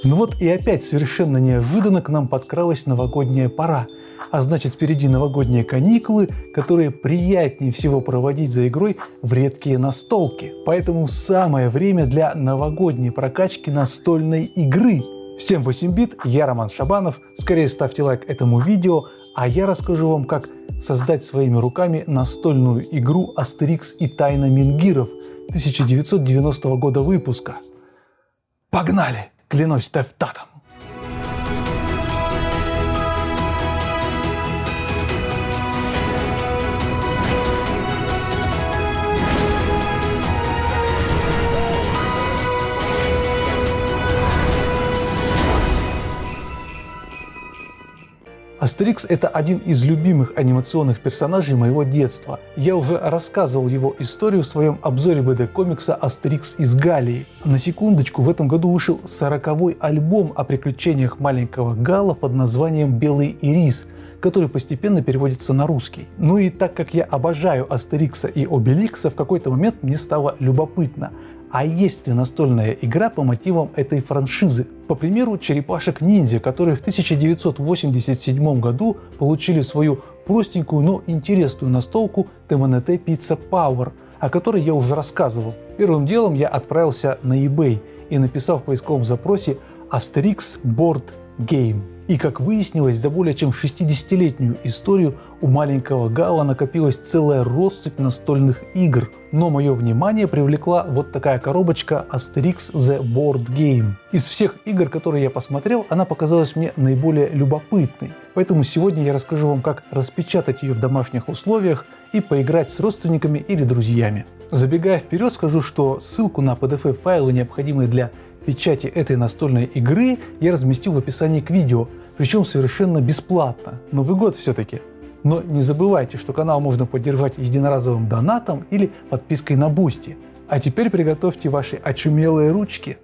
Ну вот и опять совершенно неожиданно к нам подкралась новогодняя пора. А значит, впереди новогодние каникулы, которые приятнее всего проводить за игрой в редкие настолки. Поэтому самое время для новогодней прокачки настольной игры. Всем 8 бит, я Роман Шабанов. Скорее ставьте лайк этому видео, а я расскажу вам, как создать своими руками настольную игру «Астерикс и тайна Менгиров» 1990 года выпуска. Погнали! Клянусь Тефтатом! Астерикс – это один из любимых анимационных персонажей моего детства. Я уже рассказывал его историю в своем обзоре БД-комикса «Астерикс из Галлии». На секундочку, в этом году вышел 40-й альбом о приключениях маленького Гала под названием «Белый ирис», который постепенно переводится на русский. Ну и так как я обожаю Астерикса и Обеликса, в какой-то момент мне стало любопытно, а есть ли настольная игра по мотивам этой франшизы? По примеру черепашек-ниндзя, которые в 1987 году получили свою простенькую, но интересную настолку ТМНТ Pizza Power, о которой я уже рассказывал. Первым делом я отправился на eBay и написал в поисковом запросе Asterix Board Game. И, как выяснилось, за более чем 60-летнюю историю у маленького Гала накопилась целая россыпь настольных игр. Но мое внимание привлекла вот такая коробочка Asterix The Board Game. Из всех игр, которые я посмотрел, она показалась мне наиболее любопытной. Поэтому сегодня я расскажу вам, как распечатать ее в домашних условиях и поиграть с родственниками или друзьями. Забегая вперед, скажу, что ссылку на PDF-файлы, необходимые для печати этой настольной игры, я разместил в описании к видео, причем совершенно бесплатно. Новый год все-таки. Но не забывайте, что канал можно поддержать единоразовым донатом или подпиской на Бусти. А теперь приготовьте ваши очумелые ручки.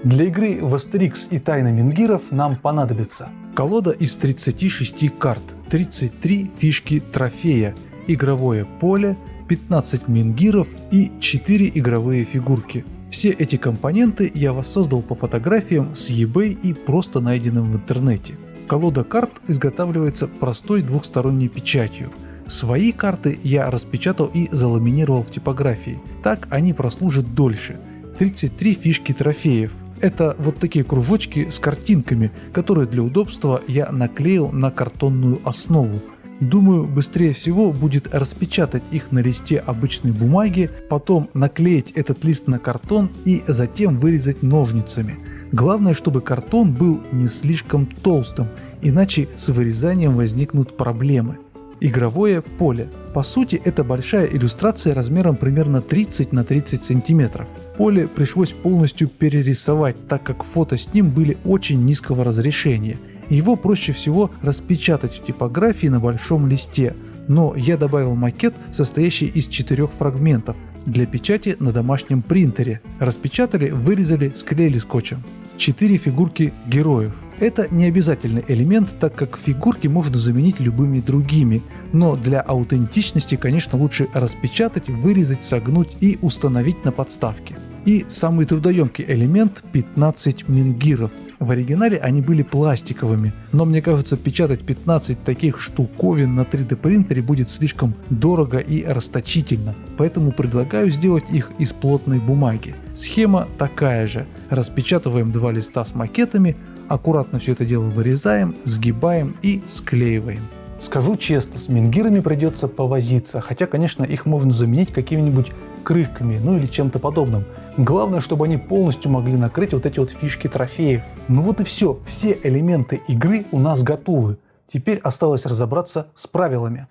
Для игры в Астерикс и тайна Менгиров нам понадобится колода из 36 карт, 33 фишки трофея, игровое поле, 15 менгиров и 4 игровые фигурки. Все эти компоненты я воссоздал по фотографиям с eBay и просто найденным в интернете. Колода карт изготавливается простой двухсторонней печатью. Свои карты я распечатал и заламинировал в типографии. Так они прослужат дольше. 33 фишки трофеев. Это вот такие кружочки с картинками, которые для удобства я наклеил на картонную основу. Думаю, быстрее всего будет распечатать их на листе обычной бумаги, потом наклеить этот лист на картон и затем вырезать ножницами. Главное, чтобы картон был не слишком толстым, иначе с вырезанием возникнут проблемы. Игровое поле. По сути, это большая иллюстрация размером примерно 30 на 30 сантиметров. Поле пришлось полностью перерисовать, так как фото с ним были очень низкого разрешения. Его проще всего распечатать в типографии на большом листе, но я добавил макет, состоящий из 4 фрагментов, для печати на домашнем принтере. Распечатали, вырезали, склеили скотчем. 4 фигурки героев. Это не обязательный элемент, так как фигурки можно заменить любыми другими, но для аутентичности, конечно, лучше распечатать, вырезать, согнуть и установить на подставке. И самый трудоемкий элемент – 15 менгиров. В оригинале они были пластиковыми, но мне кажется, печатать 15 таких штуковин на 3D принтере будет слишком дорого и расточительно, поэтому предлагаю сделать их из плотной бумаги. Схема такая же. Распечатываем 2 листа с макетами, аккуратно все это дело вырезаем, сгибаем и склеиваем. Скажу честно, с менгирами придется повозиться, хотя, конечно, их можно заменить какими-нибудь крышками, ну или чем-то подобным. Главное, чтобы они полностью могли накрыть вот эти вот фишки трофеев. Ну вот и все элементы игры у нас готовы. Теперь осталось разобраться с правилами.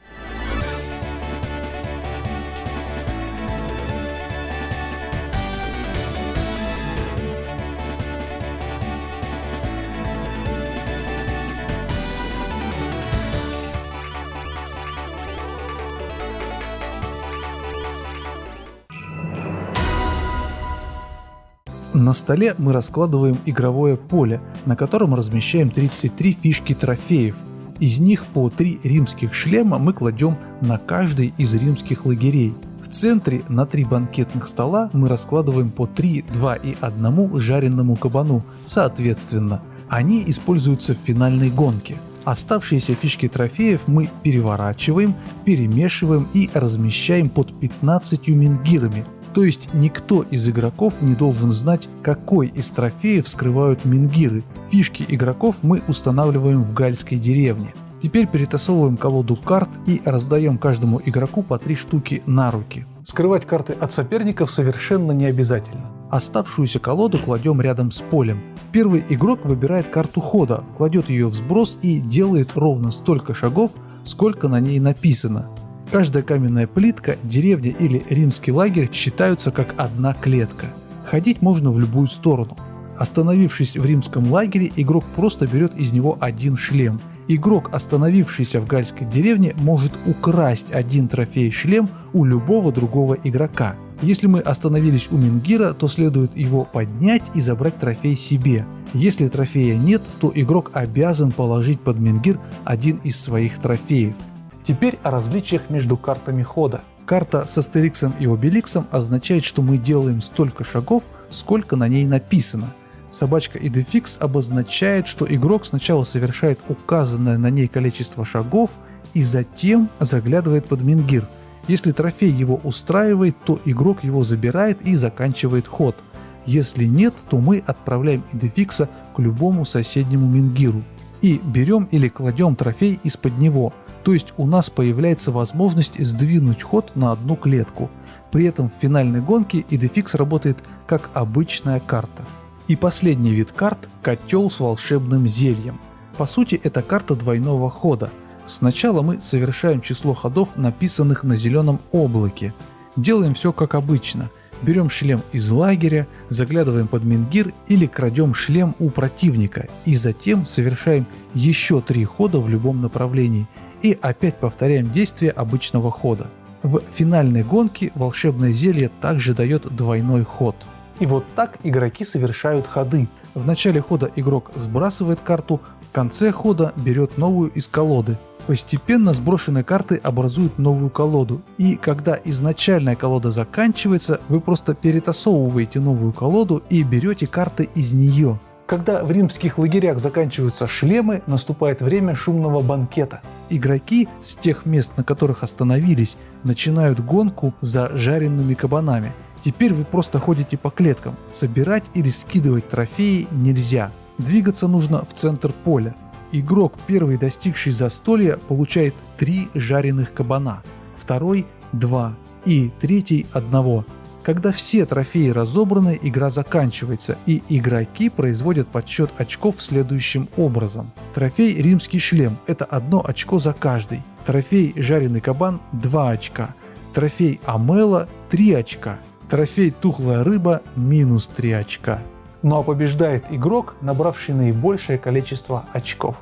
На столе мы раскладываем игровое поле, на котором размещаем 33 фишки трофеев. Из них по 3 римских шлема мы кладем на каждый из римских лагерей. В центре на 3 банкетных стола мы раскладываем по 3, 2 и 1 жареному кабану, соответственно. Они используются в финальной гонке. Оставшиеся фишки трофеев мы переворачиваем, перемешиваем и размещаем под 15 мингирами. То есть никто из игроков не должен знать, какой из трофеев скрывают мингиры. Фишки игроков мы устанавливаем в гальской деревне. Теперь перетасовываем колоду карт и раздаем каждому игроку по 3 штуки на руки. Скрывать карты от соперников совершенно не обязательно. Оставшуюся колоду кладем рядом с полем. Первый игрок выбирает карту хода, кладет ее в сброс и делает ровно столько шагов, сколько на ней написано. Каждая каменная плитка, деревня или римский лагерь считаются как одна клетка. Ходить можно в любую сторону. Остановившись в римском лагере, игрок просто берет из него 1 шлем. Игрок, остановившийся в гальской деревне, может украсть 1 трофей-шлем у любого другого игрока. Если мы остановились у мингира, то следует его поднять и забрать трофей себе. Если трофея нет, то игрок обязан положить под мингир 1 из своих трофеев. Теперь о различиях между картами хода. Карта с Астериксом и Обеликсом означает, что мы делаем столько шагов, сколько на ней написано. Собачка Идефикс обозначает, что игрок сначала совершает указанное на ней количество шагов и затем заглядывает под мингир. Если трофей его устраивает, то игрок его забирает и заканчивает ход. Если нет, то мы отправляем Идефикса к любому соседнему мингиру и берем или кладем трофей из-под него. То есть у нас появляется возможность сдвинуть ход на 1 клетку. При этом в финальной гонке Идефикс работает как обычная карта. И последний вид карт – котел с волшебным зельем. По сути, это карта двойного хода. Сначала мы совершаем число ходов, написанных на зеленом облаке. Делаем все как обычно. Берем шлем из лагеря, заглядываем под мингир или крадем шлем у противника и затем совершаем еще 3 хода в любом направлении и опять повторяем действие обычного хода. В финальной гонке волшебное зелье также дает двойной ход. И вот так игроки совершают ходы. В начале хода игрок сбрасывает карту, в конце хода берет новую из колоды. Постепенно сброшенные карты образуют новую колоду, и когда изначальная колода заканчивается, вы просто перетасовываете новую колоду и берете карты из нее. Когда в римских лагерях заканчиваются шлемы, наступает время шумного банкета. Игроки с тех мест, на которых остановились, начинают гонку за жареными кабанами. Теперь вы просто ходите по клеткам. Собирать или скидывать трофеи нельзя. Двигаться нужно в центр поля. Игрок, первый достигший застолья, получает 3 жареных кабана, второй – 2 и третий – 1. Когда все трофеи разобраны, игра заканчивается, и игроки производят подсчет очков следующим образом. Трофей римский шлем – это 1 очко за каждый. Трофей жареный кабан – 2 очка. Трофей амела – 3 очка. Трофей тухлая рыба – минус 3 очка. Ну а побеждает игрок, набравший наибольшее количество очков.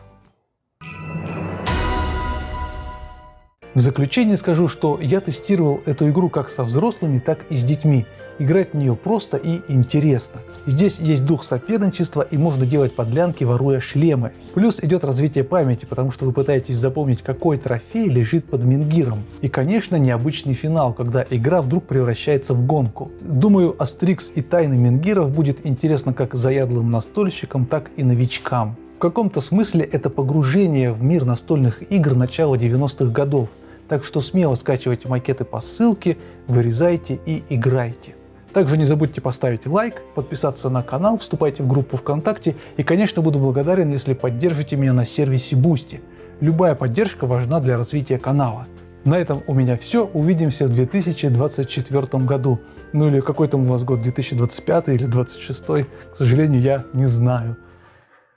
В заключение скажу, что я тестировал эту игру как со взрослыми, так и с детьми. Играть в нее просто и интересно. Здесь есть дух соперничества и можно делать подлянки, воруя шлемы. Плюс идет развитие памяти, потому что вы пытаетесь запомнить, какой трофей лежит под мингиром. И, конечно, необычный финал, когда игра вдруг превращается в гонку. Думаю, Астерикс и тайны мингиров будет интересно как заядлым настольщикам, так и новичкам. В каком-то смысле это погружение в мир настольных игр начала 90-х годов. Так что смело скачивайте макеты по ссылке, вырезайте и играйте. Также не забудьте поставить лайк, подписаться на канал, вступайте в группу ВКонтакте и, конечно, буду благодарен, если поддержите меня на сервисе Boosty. Любая поддержка важна для развития канала. На этом у меня все. Увидимся в 2024 году. Ну или какой там у вас год, 2025 или 2026, к сожалению, я не знаю.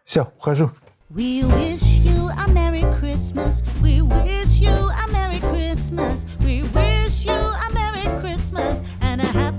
Все, ухожу. We wish you a Merry Christmas. We wish you a Merry Christmas. We wish you a Merry Christmas and a happy